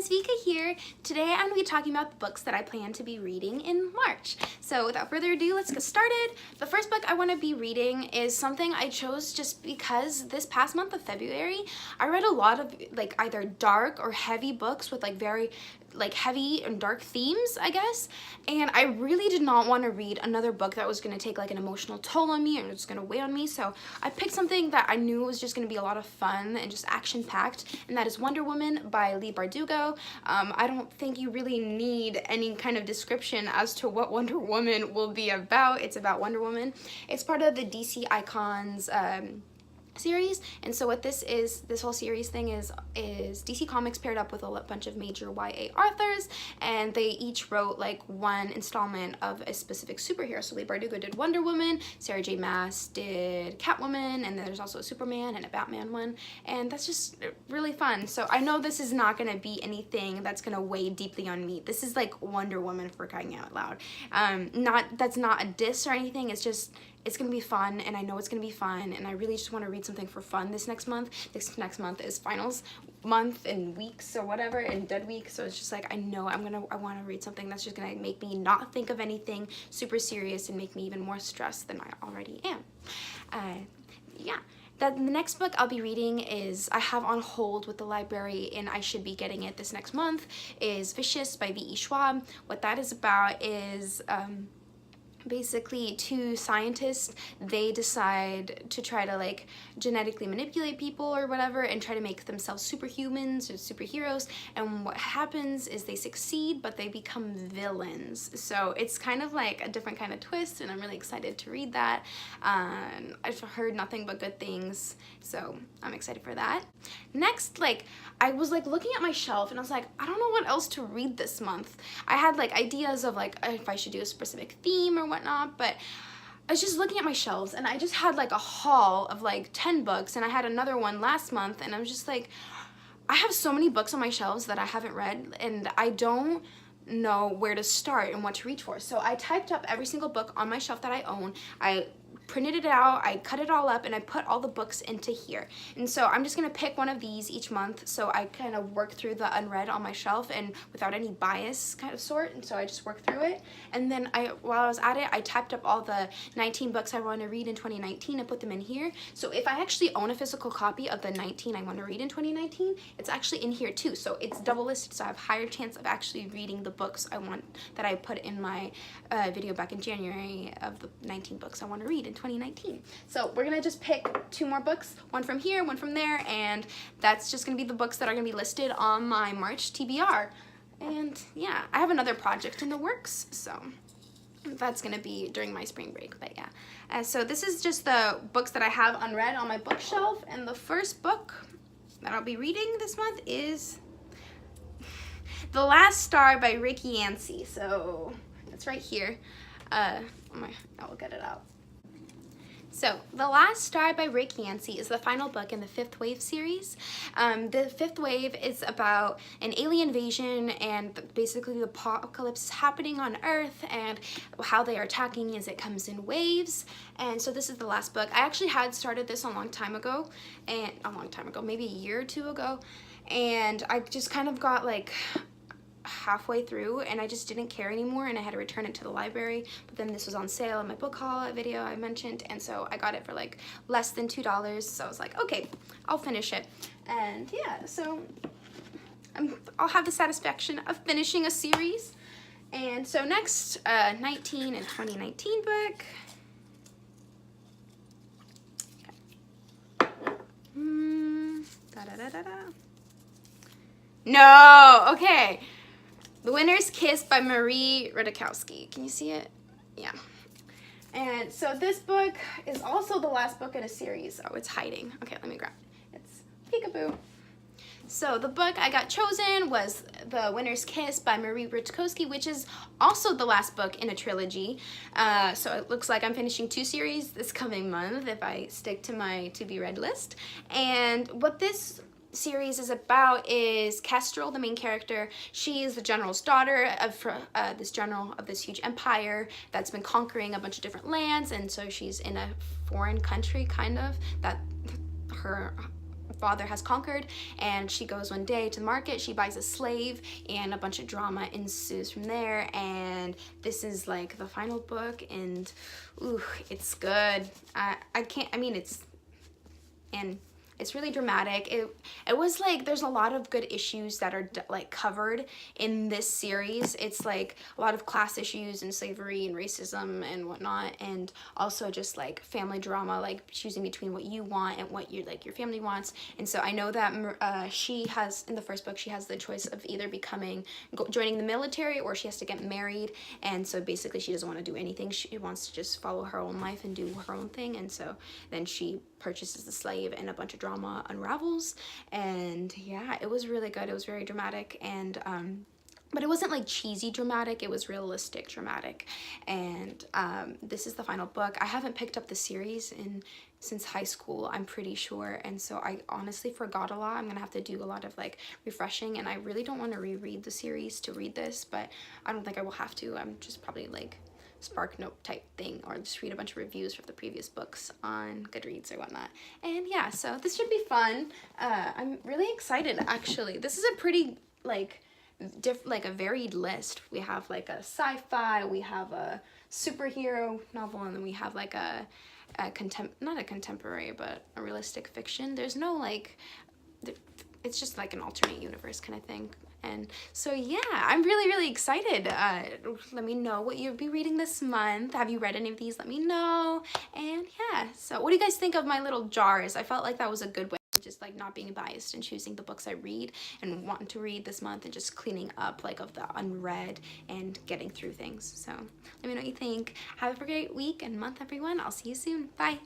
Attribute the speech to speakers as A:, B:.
A: friends, Vika here. Today I'm going to be talking about the books that I plan to be reading in March. So without further ado, let's get started. The first book I want to be reading is something I chose just because this past month of February, I read a lot of like either dark or heavy books with like very heavy and dark themes, I guess, and I really did not want to read another book that was going to take like an emotional toll on me and was going to weigh on me, so I picked something that I knew was just going to be a lot of fun and just action-packed, and that is Wonder Woman by Leigh Bardugo. I don't think you really need any kind of description as to what Wonder Woman will be about. It's about Wonder Woman. It's part of the DC Icons series, and so what this whole series thing is DC Comics paired up with a bunch of major YA authors, and they each wrote like one installment of a specific superhero. So Leigh Bardugo did Wonder Woman, Sarah J. Maas did Catwoman, and then there's also a Superman and a Batman one, and that's just really fun. So I know this is not going to be anything that's going to weigh deeply on me. This is like Wonder Woman, for crying out loud. That's not a diss or anything, it's just it's gonna be fun, and I know it's gonna be fun, and I really just want to read something for fun this next month. This next month is finals month and weeks or whatever, and dead week, so it's just like I know I want to read something that's just gonna make me not think of anything super serious and make me even more stressed than I already am. Yeah. The next book I'll be reading is, I have on hold with the library and I should be getting it this next month, is Vicious by V.E. Schwab. What that is about is basically two scientists, they decide to try to like genetically manipulate people or whatever and try to make themselves superhumans or superheroes, and what happens is they succeed but they become villains. So it's kind of like a different kind of twist, and I'm really excited to read that. I've heard nothing but good things, so I'm excited for that. Next, like I was like looking at my shelf and I was like, I don't know what else to read this month. I had like ideas of like if I should do a specific theme or whatnot, but I was just looking at my shelves and I just had like a haul of like 10 books, and I had another one last month, and I was just like, I have so many books on my shelves that I haven't read and I don't know where to start and what to reach for. So I typed up every single book on my shelf that I own, I printed it out, I cut it all up, and I put all the books into here. And so I'm just gonna pick one of these each month, so I kind of work through the unread on my shelf and without any bias kind of sort, and so I just work through it. And then while I was at it, I typed up all the 19 books I want to read in 2019 and put them in here. So if I actually own a physical copy of the 19 I want to read in 2019, it's actually in here too. So it's double listed, so I have higher chance of actually reading the books I want, that I put in my video back in January, of the 19 books I want to read in 2019. So we're gonna just pick 2 more books, one from here, one from there, and that's just gonna be the books that are gonna be listed on my March TBR. And yeah, I have another project in the works, so that's gonna be during my spring break, but yeah. So this is just the books that I have unread on my bookshelf, and the first book that I'll be reading this month is The Last Star by Yancey. So it's right here. I'll get it out. So, The Last Star by Yancey is the final book in the 5th Wave series. The 5th Wave is about an alien invasion and basically the apocalypse is happening on Earth, and how they are attacking as it comes in waves. And so this is the last book. I actually had started this a long time ago, maybe a year or 2 ago, and I just kind of got like halfway through and I just didn't care anymore, and I had to return it to the library. But then this was on sale in my book haul video I mentioned, and so I got it for like less than $2, so I was like, okay, I'll finish it. And yeah, so I'll have the satisfaction of finishing a series. And so next, 19 and 2019 book. No, okay. The Winner's Kiss by Rutkoski. Can you see it? Yeah. And so this book is also the last book in a series. Oh, it's hiding. Okay, let me grab it. It's peekaboo. So the book I got chosen was The Winner's Kiss by Rutkoski, which is also the last book in a trilogy. So it looks like I'm finishing 2 series this coming month if I stick to my to-be-read list. And what this series is about is Kestrel, the main character. She is the general's daughter of this general of this huge empire that's been conquering a bunch of different lands, and so she's in a foreign country, kind of, that her father has conquered, and she goes one day to the market, she buys a slave, and a bunch of drama ensues from there. And this is like the final book, and ooh, it's good. It's really dramatic. It was like there's a lot of good issues that are like covered in this series. It's like a lot of class issues and slavery and racism and whatnot, and also just like family drama, like choosing between what you want and what your family wants. And so I know that she has, in the first book, she has the choice of either joining the military, or she has to get married. And so basically she doesn't want to do anything. She wants to just follow her own life and do her own thing. And so then she purchases the slave, and a bunch of drama unravels. And yeah, it was really good. It was very dramatic, and but it wasn't like cheesy dramatic, it was realistic dramatic. And this is the final book. I haven't picked up the series since high school, I'm pretty sure, and so I honestly forgot a lot. I'm gonna have to do a lot of like refreshing, and I really don't want to reread the series to read this, but I don't think I will have to. I'm just probably like Spark Note type thing, or just read a bunch of reviews of the previous books on Goodreads or whatnot. And yeah, so this should be fun. I'm really excited, actually. This is a pretty like a varied list. We have like a sci-fi, we have a superhero novel, and then we have like not a contemporary, but a realistic fiction. There's no like, it's just like an alternate universe kind of thing. And so yeah, I'm really excited. Let me know what you'll be reading this month. Have you read any of these? Let me know. And yeah, so what do you guys think of my little jars? I felt like that was a good way of just like not being biased and choosing the books I read and wanting to read this month, and just cleaning up like of the unread and getting through things. So let me know what you think. Have a great week and month, everyone. I'll see you soon. Bye.